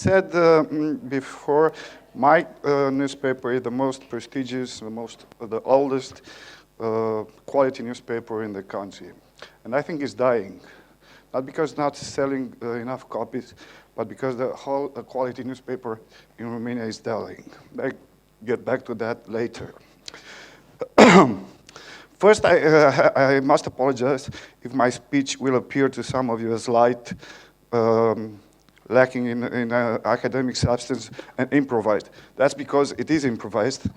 Said before, my newspaper is the most prestigious, the oldest quality newspaper in the country. And I think it's dying. Not because it's not selling enough copies, but because the whole quality newspaper in Romania is dying. I'll get back to that later. First, I must apologize if my speech will appear to some of you as light, lacking in academic substance, and improvised. That's because it is improvised.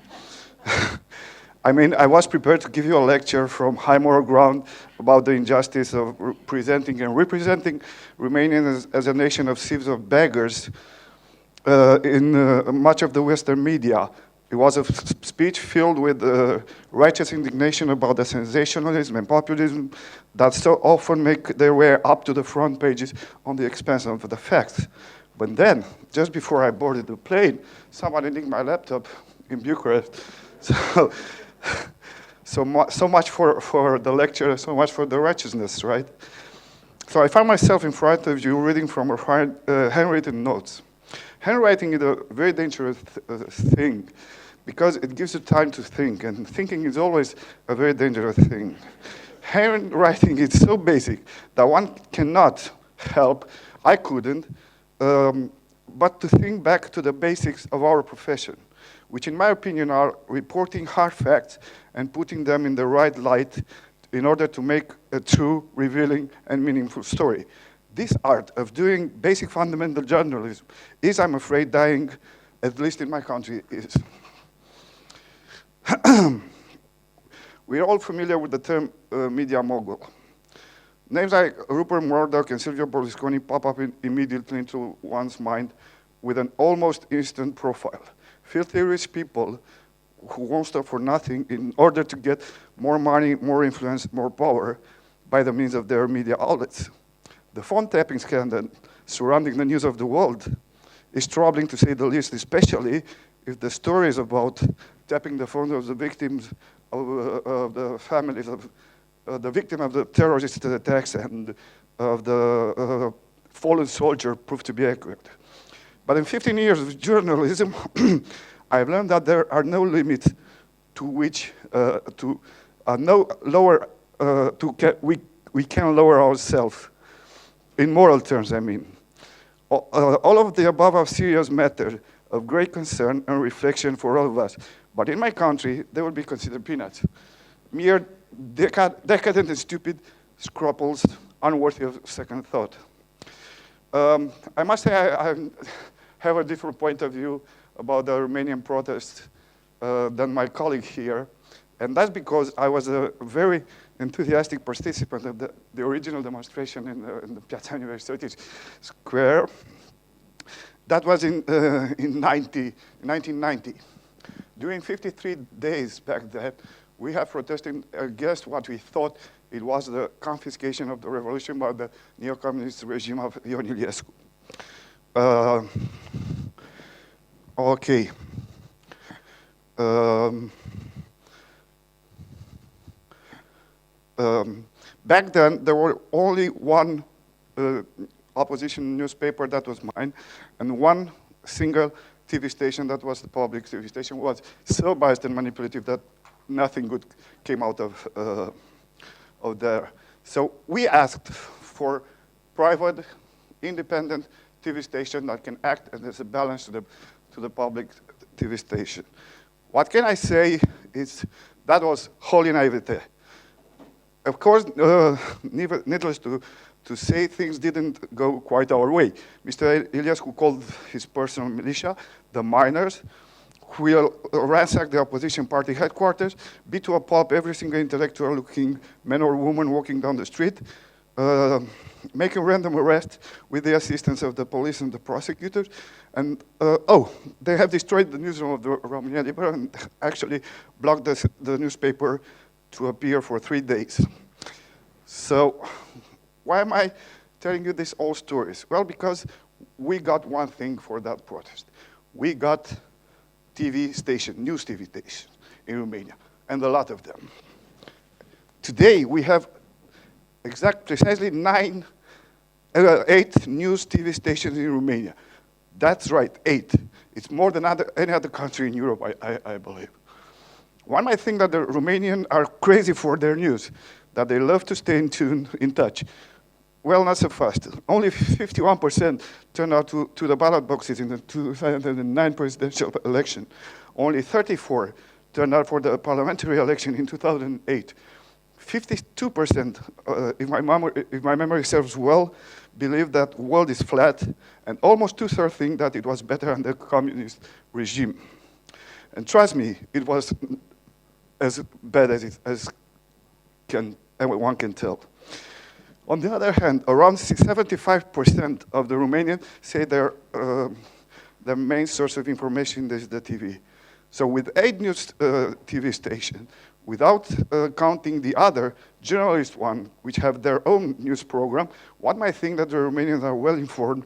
I mean, I was prepared to give you a lecture from high moral ground about the injustice of presenting and representing Romania as a nation of sieves of beggars in much of the Western media. It was a speech filled with righteous indignation about the sensationalism and populism that so often make their way up to the front pages on the expense of the facts. But then, just before I boarded the plane, somebody nicked my laptop in Bucharest. So much for the lecture, so much for the righteousness, right? So I found myself in front of you reading from handwritten notes. Handwriting is a very dangerous thing because it gives you time to think, and thinking is always a very dangerous thing. Handwriting is so basic that one cannot help, I couldn't, but to think back to the basics of our profession, which in my opinion are reporting hard facts and putting them in the right light in order to make a true, revealing, and meaningful story. This art of doing basic fundamental journalism is, I'm afraid, dying, at least in my country, is. We're all familiar with the term media mogul. Names like Rupert Murdoch and Silvio Berlusconi pop up immediately into one's mind with an almost instant profile. Filthy rich people who won't stop for nothing in order to get more money, more influence, more power by the means of their media outlets. The phone tapping scandal surrounding the news of the world is troubling to say the least, especially if the stories about tapping the phones of the victims of the families of the victim of the terrorist attacks and of the fallen soldier prove to be accurate. But in 15 years of journalism, I've learned that there are no limits to which we can lower ourselves. In moral terms, I mean. All of the above are serious matters of great concern and reflection for all of us. But in my country, they will be considered peanuts. Mere decadent and stupid scruples, unworthy of second thought. I must say I have a different point of view about the Romanian protests than my colleague here. And that's because I was a very enthusiastic participant of the original demonstration in the Piața Universității Square. That was in 1990. During 53 days back then, we have protested against what we thought it was the confiscation of the revolution by the neo-communist regime of Ion Iliescu. Okay. Back then, there were only one opposition newspaper, that was mine, and one single TV station, that was the public TV station, was so biased and manipulative that nothing good came out of there. So we asked for private, independent TV station that can act as a balance to the public TV station. What can I say is that was holy naivete. Of course, needless to say, things didn't go quite our way. Mr. Iliescu called his personal militia, the miners, who will ransack the opposition party headquarters, beat to a pulp every single intellectual-looking man or woman walking down the street, making random arrests with the assistance of the police and the prosecutors. And, they have destroyed the newsroom of the Romania Liberă and actually blocked the newspaper to appear for 3 days. So why am I telling you these old stories? Well, because we got one thing for that protest. We got TV station, news TV station in Romania, and a lot of them. Today, we have precisely 8 news TV stations in Romania. That's right, 8. It's more than any other country in Europe, I believe. One might think that the Romanians are crazy for their news, that they love to stay in tune, in touch. Well, not so fast. Only 51% turned out to the ballot boxes in the 2009 presidential election. Only 34 turned out for the parliamentary election in 2008. 52%, if my memory serves well, believe that the world is flat, and almost 2/3 think that it was better under the communist regime. And trust me, it was as bad as one can tell. On the other hand, around 75% of the Romanians say their main source of information is the TV. So with 8 news TV stations, without counting the other generalist one, which have their own news program, one might think that the Romanians are well informed,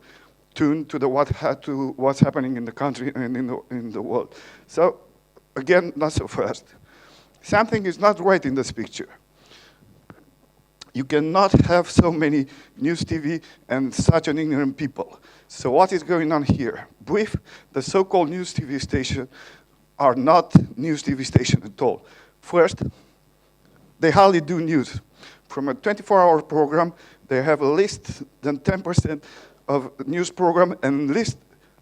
tuned to what's happening in the country and in the world. So again, not so fast. Something is not right in this picture. You cannot have so many news TV and such an ignorant people. So what is going on here? Brief, the so-called news TV stations are not news TV stations at all. First, they hardly do news. From a 24-hour program, they have less than 10% of news program and less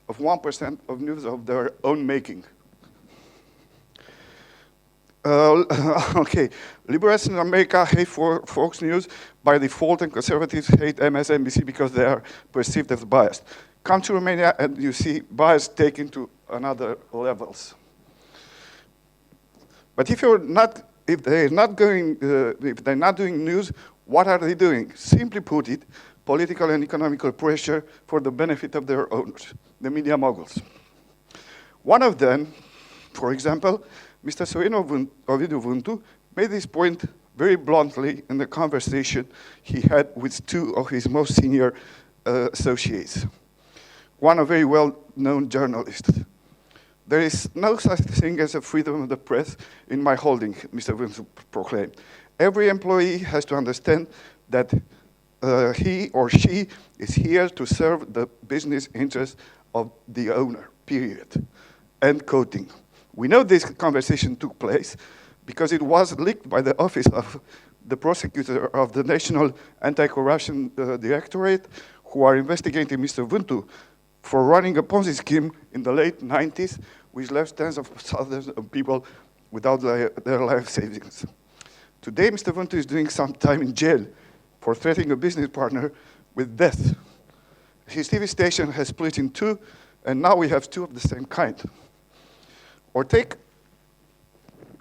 of 1% of news of their own making. Okay, liberals in America hate Fox News by default, and conservatives hate MSNBC because they are perceived as biased. Come to Romania and you see bias taken to another levels. But if they're not doing news, what are they doing? Simply put it, political and economical pressure for the benefit of their owners, the media moguls. One of them, for example, Mr. Ovidiu Vântu made this point very bluntly in the conversation he had with 2 of his most senior associates. One a very well-known journalist. There is no such thing as a freedom of the press in my holding, Mr. Vântu proclaimed. Every employee has to understand that he or she is here to serve the business interests of the owner, period. End quoting. We know this conversation took place because it was leaked by the office of the prosecutor of the National Anti-Corruption Directorate, who are investigating Mr. Vântu for running a Ponzi scheme in the late 90s, which left tens of thousands of people without their life savings. Today, Mr. Vântu is doing some time in jail for threatening a business partner with death. His TV station has split in 2, and now we have 2 of the same kind. Or take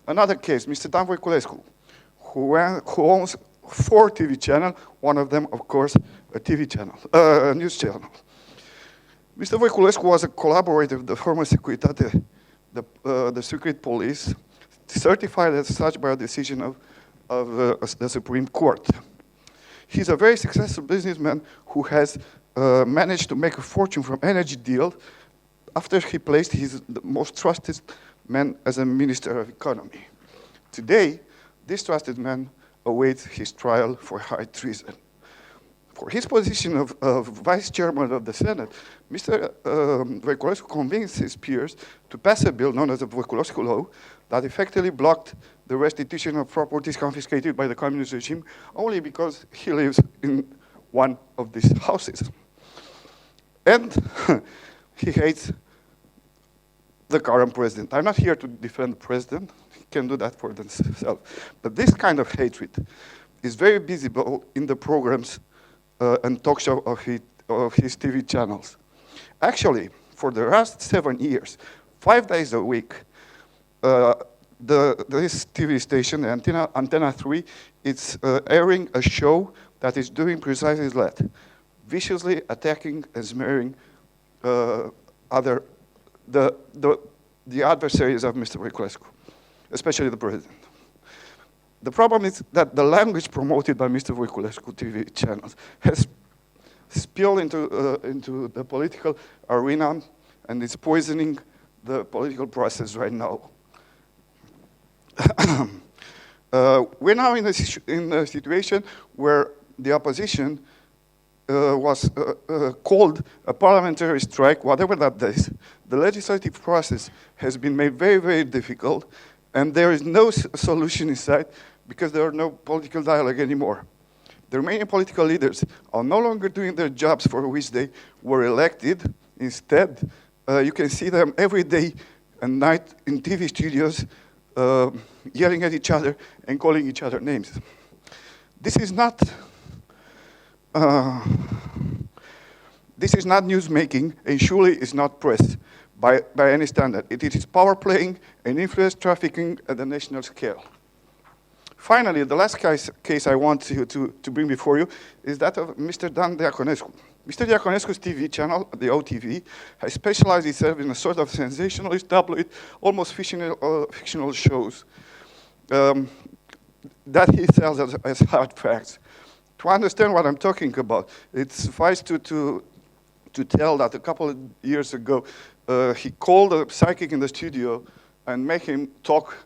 another case, Mr. Dan Voiculescu, who owns 4 TV channels, one of them, of course, a TV channel, a news channel. Mr. Voiculescu was a collaborator of the former Securitate, the secret police, certified as such by a decision of the Supreme Court. He's a very successful businessman who has managed to make a fortune from energy deals after he placed his most trusted man as a Minister of Economy. Today, this trusted man awaits his trial for high treason. For his position of Vice Chairman of the Senate, Mr. Voiculescu convinced his peers to pass a bill known as the Voiculescu Law that effectively blocked the restitution of properties confiscated by the communist regime only because he lives in one of these houses. And he hates the current president. I'm not here to defend the president. He can do that for himself. But this kind of hatred is very visible in the programs and talk show of his TV channels. Actually, for the last 7 years, 5 days a week, this TV station, Antenna 3, it's airing a show that is doing precisely that, viciously attacking and smearing the adversaries of Mr. Voiculescu, especially the president. The problem is that the language promoted by Mr. Voiculescu TV channels has spilled into the political arena and is poisoning the political process right now. We're now in a situation where the opposition called a parliamentary strike, whatever that is. The legislative process has been made very, very difficult, and there is no solution in sight because there are no political dialogue anymore. The Romanian political leaders are no longer doing their jobs for which they were elected. Instead, you can see them every day and night in TV studios yelling at each other and calling each other names. This is not newsmaking, and surely is not press by any standard. It is power playing and influence trafficking at the national scale. Finally, the last case I want to bring before you is that of Mr. Dan Diaconescu. Mr. Diaconescu's TV channel, the OTV, has specialized itself in a sort of sensationalist, tabloid, almost fictional shows that he sells as hard facts. To understand what I'm talking about, it suffices to tell that a couple of years ago, he called a psychic in the studio and made him talk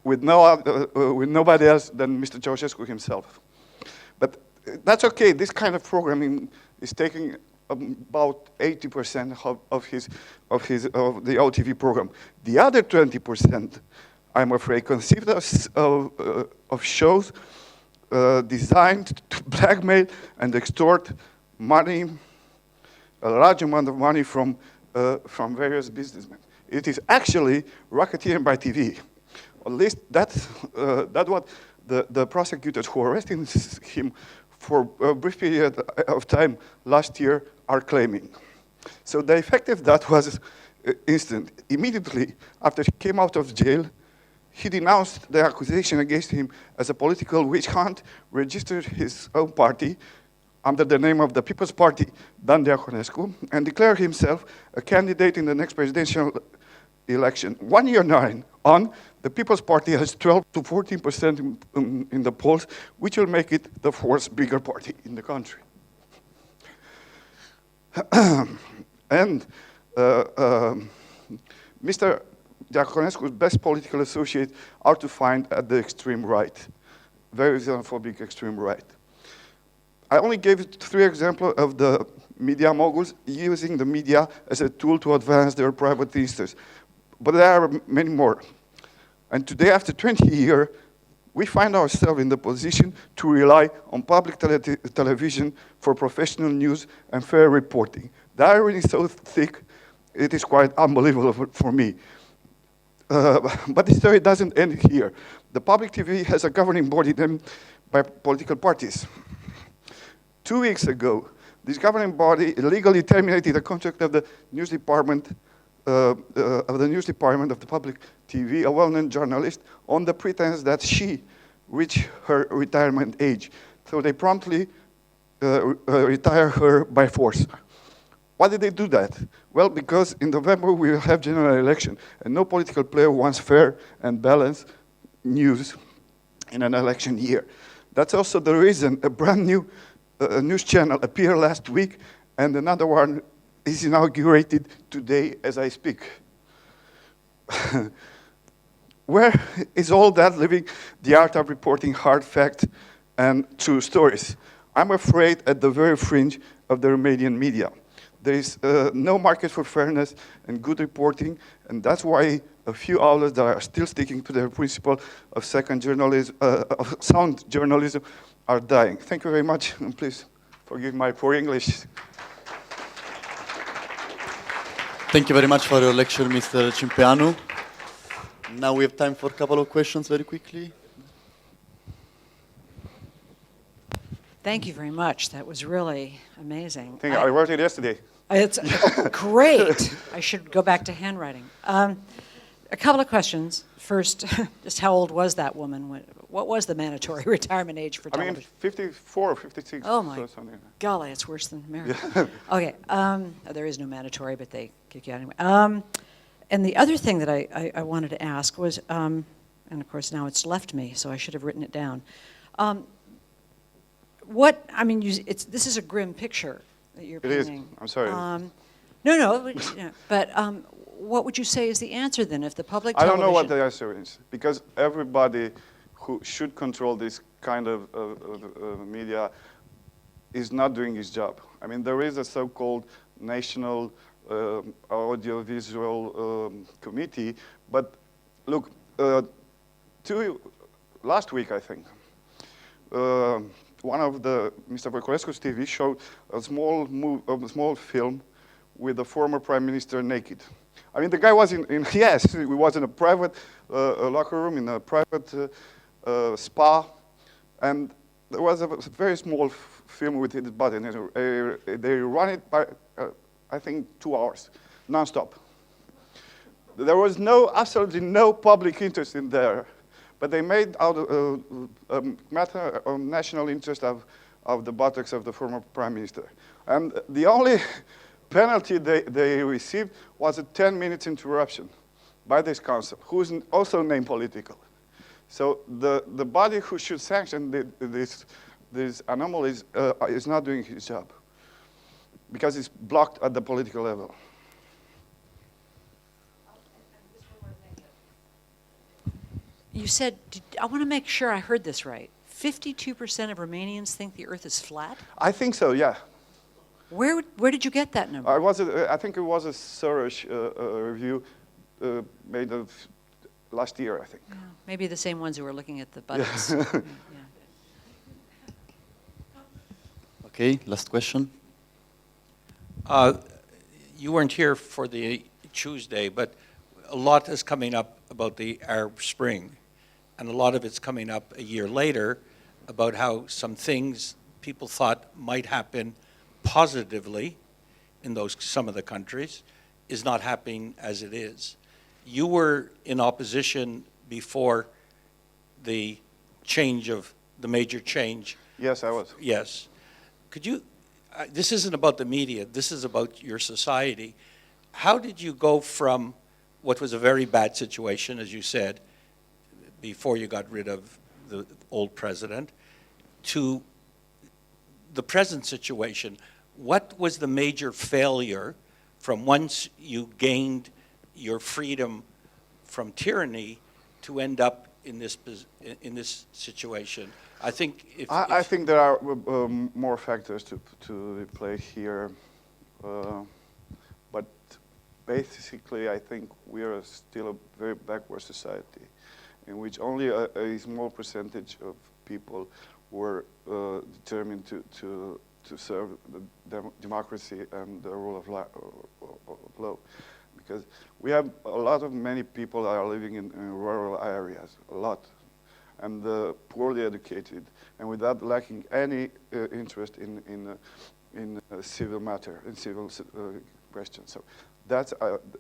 with nobody else than Mr. Ceausescu himself. But that's okay. This kind of programming is taking about 80% of the OTV program. The other 20%, I'm afraid, consists of shows designed to blackmail and extort money, a large amount of money from various businessmen. It is actually racketeering by TV. At least that's what the prosecutors who arrested him for a brief period of time last year are claiming. So the effect of that was instant. Immediately after he came out of jail, he denounced the accusation against him as a political witch hunt, registered his own party under the name of the People's Party, Dan Diaconescu, and declared himself a candidate in the next presidential election. 1 year on, the People's Party has 12 to 14% in the polls, which will make it the fourth bigger party in the country. And Mr. Diaconescu's best political associates are to find at the extreme right, very xenophobic extreme right. I only gave 3 examples of the media moguls using the media as a tool to advance their private interests. But there are many more. And today, after 20 years, we find ourselves in the position to rely on public television for professional news and fair reporting. The irony is so thick, it is quite unbelievable for me. But the story doesn't end here. The public TV has a governing body named by political parties. 2 weeks ago, this governing body illegally terminated the contract of the news department of the public TV, a well-known journalist, on the pretense that she reached her retirement age. So they promptly retire her by force. Why did they do that? Well, because in November we will have general election, and no political player wants fair and balanced news in an election year. That's also the reason a brand new news channel appeared last week, and another one is inaugurated today as I speak. Where is all that leaving the art of reporting hard facts and true stories? I'm afraid at the very fringe of the Romanian media. There is no market for fairness and good reporting, and that's why a few outlets that are still sticking to their principle of of sound journalism are dying. Thank you very much, and please forgive my poor English. Thank you very much for your lecture, Mr. Cimpeanu. Now we have time for a couple of questions very quickly. Thank you very much. That was really amazing. I wrote it yesterday. It's great. I should go back to handwriting. A couple of questions. First, just how old was that woman? What was the mandatory retirement age for television? I mean, 54 or 56. Oh my something. golly, it's worse than marriage. Yeah. Okay, there is no mandatory, but they kick you out anyway. And the other thing that I wanted to ask was, and of course now it's left me, so I should have written it down. This is a grim picture that you're painting. It is. I'm sorry. But what would you say is the answer then if the public I television... don't know what the answer is, because everybody who should control this kind of media is not doing his job. I mean, there is a so-called national audiovisual committee, but look, last week, I think, one of Mr. Voiculescu's TV showed a small film with the former prime minister naked. I mean, the guy was yes, he was in a private locker room, in a private spa, and there was a very small film with his body. And they run it by, I think, 2 hours, non-stop. There was absolutely no public interest in there, but they made out a matter of national interest of the buttocks of the former prime minister. And the only penalty they received was a 10-minute interruption by this council, who's also named political. So the body who should sanction these anomalies is not doing his job, because it's blocked at the political level. You said, I want to make sure I heard this right. 52% of Romanians think the Earth is flat? I think so, yeah. Where did you get that number? I think it was a Soros review made of last year, I think. Yeah, maybe the same ones who were looking at the buttons. Okay, last question. You weren't here for the Tuesday, but a lot is coming up about the Arab Spring, and a lot of it's coming up a year later about how some things people thought might happen positively in some of the countries is not happening as it is. You were in opposition before the major change. Yes, I was. Yes. Could you, this isn't about the media, this is about your society. How did you go from what was a very bad situation, as you said, before you got rid of the old president, to the present situation? What was the major failure from once you gained your freedom from tyranny to end up in this situation? I think I think there are more factors to play here, but basically I think we are still a very backward society in which only a small percentage of people were determined to serve the democracy and the rule of law. Because we have many people that are living in rural areas, a lot, and poorly educated, and without lacking any interest in civil matter, in civil questions. So that,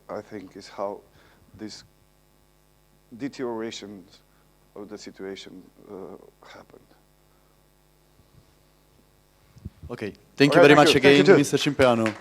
I think, is how this deterioration of the situation happened. Okay, thank you very much again, Mr. Cimpeanu.